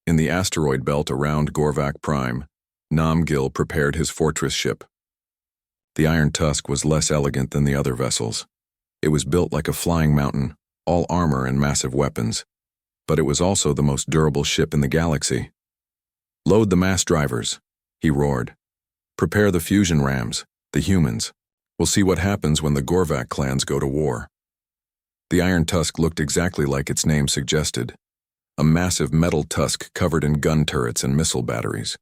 In the asteroid belt around Gorvak Prime, Namgil prepared his fortress ship. The Iron Tusk was less elegant than the other vessels. It was built like a flying mountain, all armor and massive weapons. But it was also the most durable ship in the galaxy. "Load the mass drivers," he roared. "Prepare the fusion rams, the humans. We'll see what happens when the Gorvak clans go to war." The Iron Tusk looked exactly like its name suggested. A massive metal tusk covered in gun turrets and missile batteries.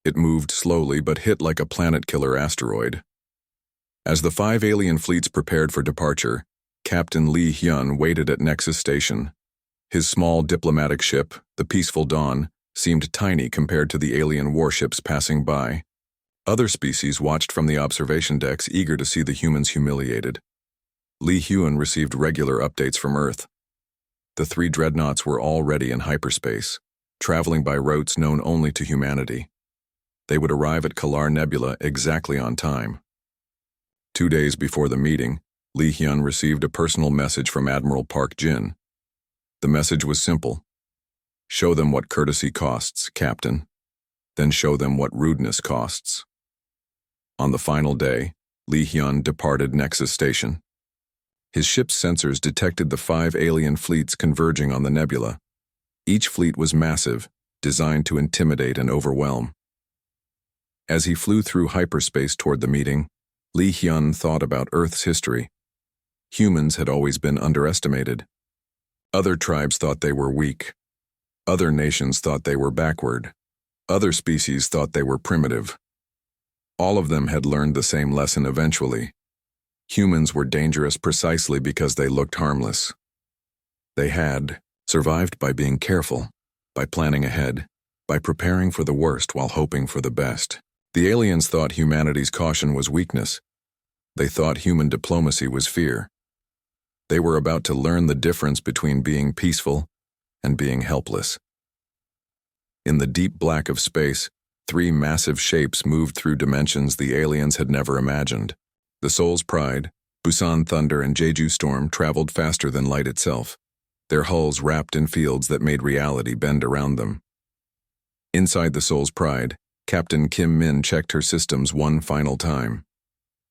It moved slowly but hit like a planet-killer asteroid. As the 5 alien fleets prepared for departure, Captain Lee Hyun waited at Nexus Station. His small diplomatic ship, the Peaceful Dawn, seemed tiny compared to the alien warships passing by. Other species watched from the observation decks, eager to see the humans humiliated. Lee Hyun received regular updates from Earth. The 3 dreadnoughts were already in hyperspace, traveling by routes known only to humanity. They would arrive at Kalar Nebula exactly on time. 2 days before the meeting, Lee Hyun received a personal message from Admiral Park Jin. The message was simple. "Show them what courtesy costs, Captain. Then show them what rudeness costs." On the final day, Lee Hyun departed Nexus Station. His ship's sensors detected the 5 alien fleets converging on the nebula. Each fleet was massive, designed to intimidate and overwhelm. As he flew through hyperspace toward the meeting, Lee Hyun thought about Earth's history. Humans had always been underestimated. Other tribes thought they were weak. Other nations thought they were backward. Other species thought they were primitive. All of them had learned the same lesson eventually. Humans were dangerous precisely because they looked harmless. They had survived by being careful, by planning ahead, by preparing for the worst while hoping for the best. The aliens thought humanity's caution was weakness. They thought human diplomacy was fear. They were about to learn the difference between being peaceful and being helpless. In the deep black of space, 3 massive shapes moved through dimensions the aliens had never imagined. The Soul's Pride, Busan Thunder and Jeju Storm traveled faster than light itself, their hulls wrapped in fields that made reality bend around them. Inside the Soul's Pride, Captain Kim Min checked her systems one final time.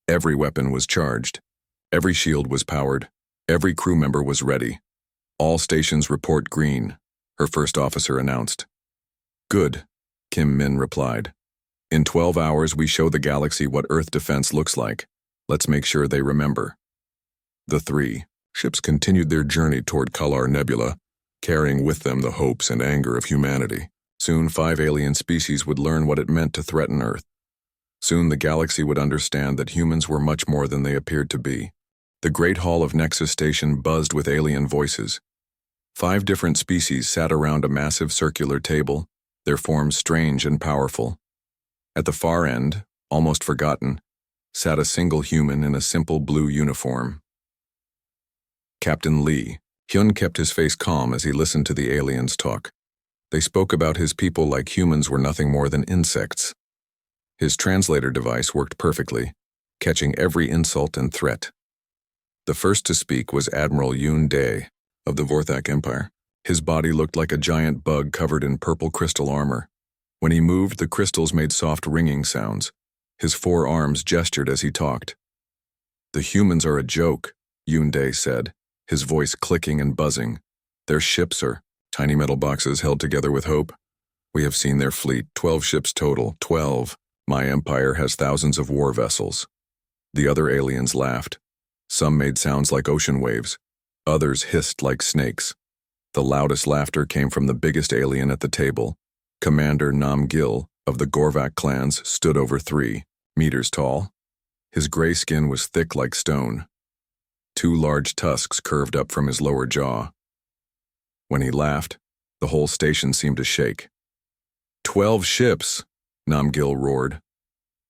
Every weapon was charged. Every shield was powered. Every crew member was ready. All stations report green, her first officer announced. Good, Kim Min replied. In 12 hours we show the galaxy what Earth defense looks like. Let's make sure they remember. The three ships continued their journey toward Kalar Nebula, carrying with them the hopes and anger of humanity. Soon 5 alien species would learn what it meant to threaten Earth. Soon the galaxy would understand that humans were much more than they appeared to be. The Great Hall of Nexus Station buzzed with alien voices. 5 different species sat around a massive circular table, their forms strange and powerful. At the far end, almost forgotten, sat a single human in a simple blue uniform. Captain Lee. Hyun kept his face calm as he listened to the aliens talk. They spoke about his people like humans were nothing more than insects. His translator device worked perfectly, catching every insult and threat. The first to speak was Admiral Yoon Dae of the Vorthak Empire. His body looked like a giant bug covered in purple crystal armor. When he moved, the crystals made soft ringing sounds. His 4 arms gestured as he talked. The humans are a joke, Yoon Dae said, his voice clicking and buzzing. Their ships are tiny metal boxes held together with hope. We have seen their fleet, 12 ships total, 12. My empire has thousands of war vessels. The other aliens laughed. Some made sounds like ocean waves. Others hissed like snakes. The loudest laughter came from the biggest alien at the table. Commander Nam Gil of the Gorvak clans stood over 3 meters tall. His gray skin was thick like stone. 2 large tusks curved up from his lower jaw. When he laughed, the whole station seemed to shake. 12 ships, Nam Gil roared.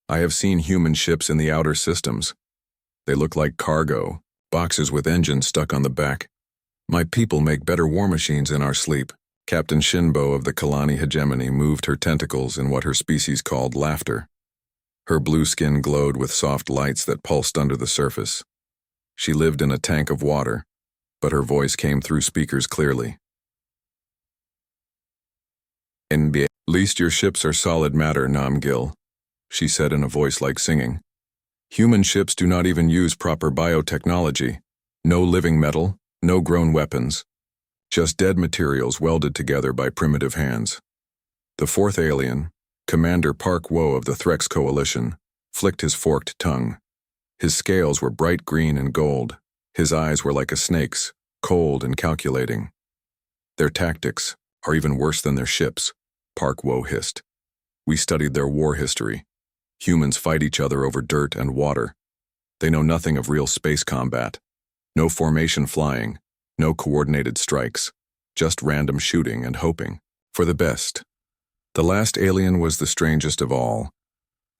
I have seen human ships in the outer systems. They look like cargo, boxes with engines stuck on the back. My people make better war machines in our sleep. Captain Shinbo of the Kalani hegemony moved her tentacles in what her species called laughter. Her blue skin glowed with soft lights that pulsed under the surface. She lived in a tank of water, but her voice came through speakers clearly. At least your ships are solid matter, Nam Gil, she said in a voice like singing. Human ships do not even use proper biotechnology. No living metal, no grown weapons. Just dead materials welded together by primitive hands. The 4th alien, Commander Park Wo of the Threx Coalition, flicked his forked tongue. His scales were bright green and gold. His eyes were like a snake's, cold and calculating. Their tactics are even worse than their ships, Park Wo hissed. We studied their war history. Humans fight each other over dirt and water. They know nothing of real space combat. No formation flying, no coordinated strikes, just random shooting and hoping for the best. The last alien was the strangest of all.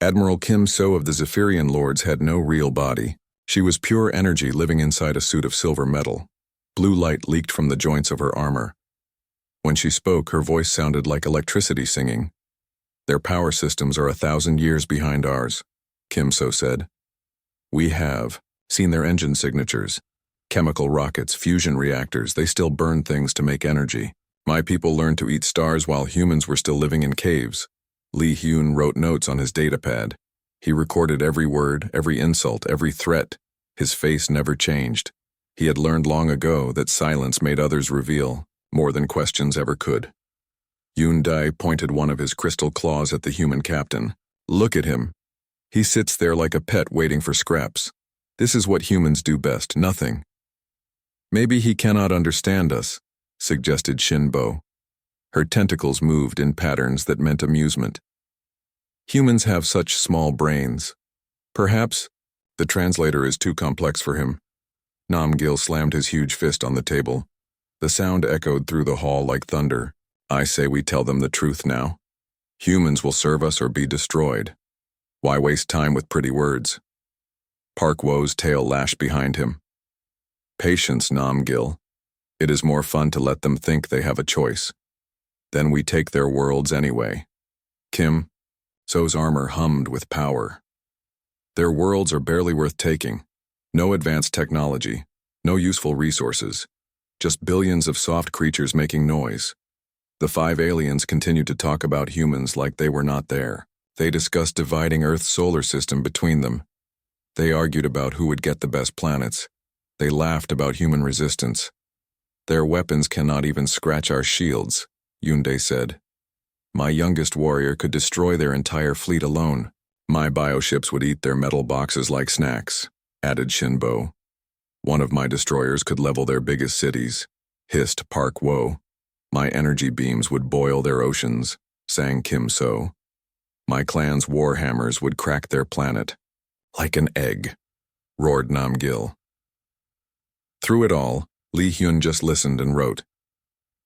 Admiral Kim So of the Zephyrian Lords had no real body. She was pure energy living inside a suit of silver metal. Blue light leaked from the joints of her armor. When she spoke, her voice sounded like electricity singing. Their power systems are 1,000 years behind ours, Kim So said. We have seen their engine signatures. Chemical rockets, fusion reactors, they still burn things to make energy. My people learned to eat stars while humans were still living in caves. Lee Hyun wrote notes on his datapad. He recorded every word, every insult, every threat. His face never changed. He had learned long ago that silence made others reveal, more than questions ever could. Yoon Dae pointed one of his crystal claws at the human captain. Look at him. He sits there like a pet waiting for scraps. This is what humans do best, nothing. Maybe he cannot understand us, suggested Shinbo. Her tentacles moved in patterns that meant amusement. Humans have such small brains. Perhaps the translator is too complex for him. Nam Gil slammed his huge fist on the table. The sound echoed through the hall like thunder. I say we tell them the truth now. Humans will serve us or be destroyed. Why waste time with pretty words? Park Wo's tail lashed behind him. Patience, Nam Gil. It is more fun to let them think they have a choice. Then we take their worlds anyway. Kim So's armor hummed with power. Their worlds are barely worth taking. No advanced technology, no useful resources, just billions of soft creatures making noise. The 5 aliens continued to talk about humans like they were not there. They discussed dividing Earth's solar system between them. They argued about who would get the best planets. They laughed about human resistance. Their weapons cannot even scratch our shields, Yunde said. My youngest warrior could destroy their entire fleet alone. My bioships would eat their metal boxes like snacks, added Shinbo. One of my destroyers could level their biggest cities, hissed Park Wo. My energy beams would boil their oceans, sang Kim So. My clan's warhammers would crack their planet, like an egg, roared Nam Gil. Through it all, Li Hyun just listened and wrote.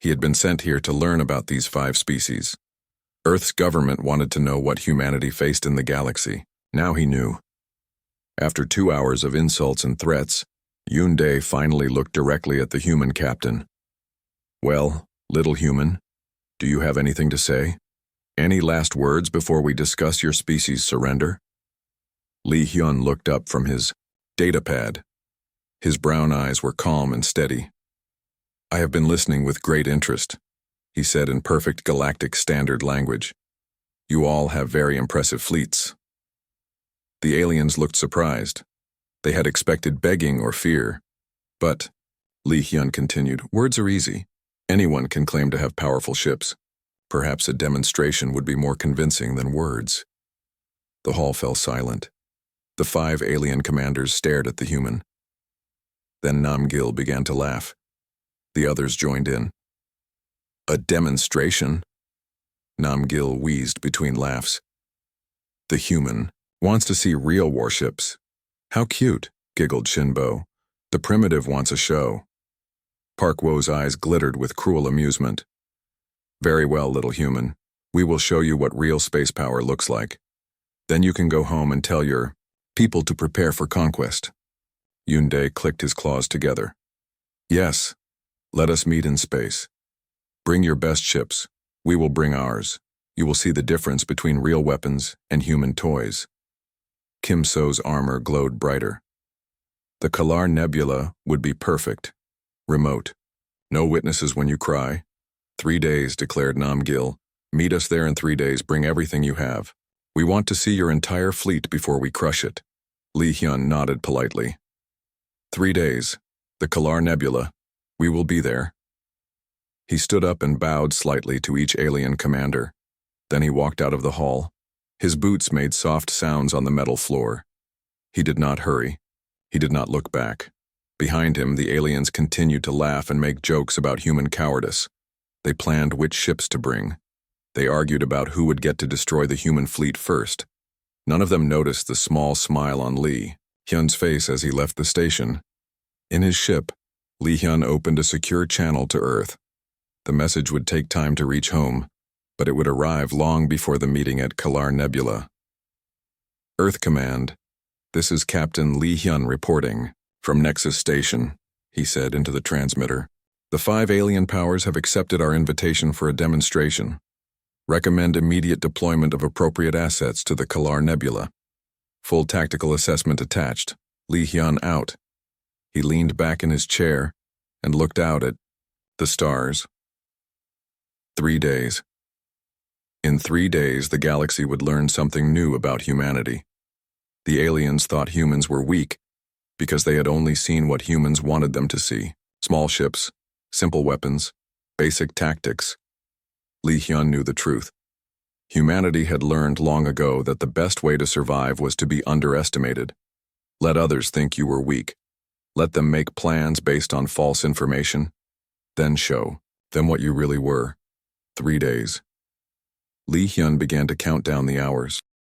He had been sent here to learn about these 5 species. Earth's government wanted to know what humanity faced in the galaxy. Now he knew. After 2 hours of insults and threats, Yunde finally looked directly at the human captain. Well, little human, do you have anything to say? Any last words before we discuss your species' surrender? Li Hyun looked up from his datapad. His brown eyes were calm and steady. I have been listening with great interest, he said in perfect galactic standard language. You all have very impressive fleets. The aliens looked surprised. They had expected begging or fear. But, Li Hyun continued, words are easy. Anyone can claim to have powerful ships. Perhaps a demonstration would be more convincing than words. The hall fell silent. The 5 alien commanders stared at the human. Then Nam Gil began to laugh. The others joined in. A demonstration? Nam Gil wheezed between laughs. The human wants to see real warships. How cute, giggled Shinbo. The primitive wants a show. Park Wo's eyes glittered with cruel amusement. Very well, little human. We will show you what real space power looks like. Then you can go home and tell your people to prepare for conquest. Yunde clicked his claws together. Yes, let us meet in space. Bring your best ships. We will bring ours. You will see the difference between real weapons and human toys. Kim So's armor glowed brighter. The Kalar Nebula would be perfect. Remote. No witnesses when you cry. 3 days, declared Nam Gil. Meet us there in 3 days, bring everything you have. We want to see your entire fleet before we crush it. Li Hyun nodded politely. 3 days. The Kalar Nebula. We will be there. He stood up and bowed slightly to each alien commander. Then he walked out of the hall. His boots made soft sounds on the metal floor. He did not hurry. He did not look back. Behind him, the aliens continued to laugh and make jokes about human cowardice. They planned which ships to bring. They argued about who would get to destroy the human fleet first. None of them noticed the small smile on Li Hyun's face as he left the station. In his ship, Li Hyun opened a secure channel to Earth. The message would take time to reach home, but it would arrive long before the meeting at Kalar Nebula. Earth Command, this is Captain Li Hyun reporting from Nexus Station, he said into the transmitter. The 5 alien powers have accepted our invitation for a demonstration. Recommend immediate deployment of appropriate assets to the Kalar Nebula. Full tactical assessment attached. Li Hyun out. He leaned back in his chair and looked out at the stars. 3 days. In 3 days, the galaxy would learn something new about humanity. The aliens thought humans were weak because they had only seen what humans wanted them to see. Small ships, simple weapons, basic tactics. Li Hyun knew the truth. Humanity had learned long ago that the best way to survive was to be underestimated. Let others think you were weak. Let them make plans based on false information. Then show them what you really were. 3 days. Li Hyun began to count down the hours.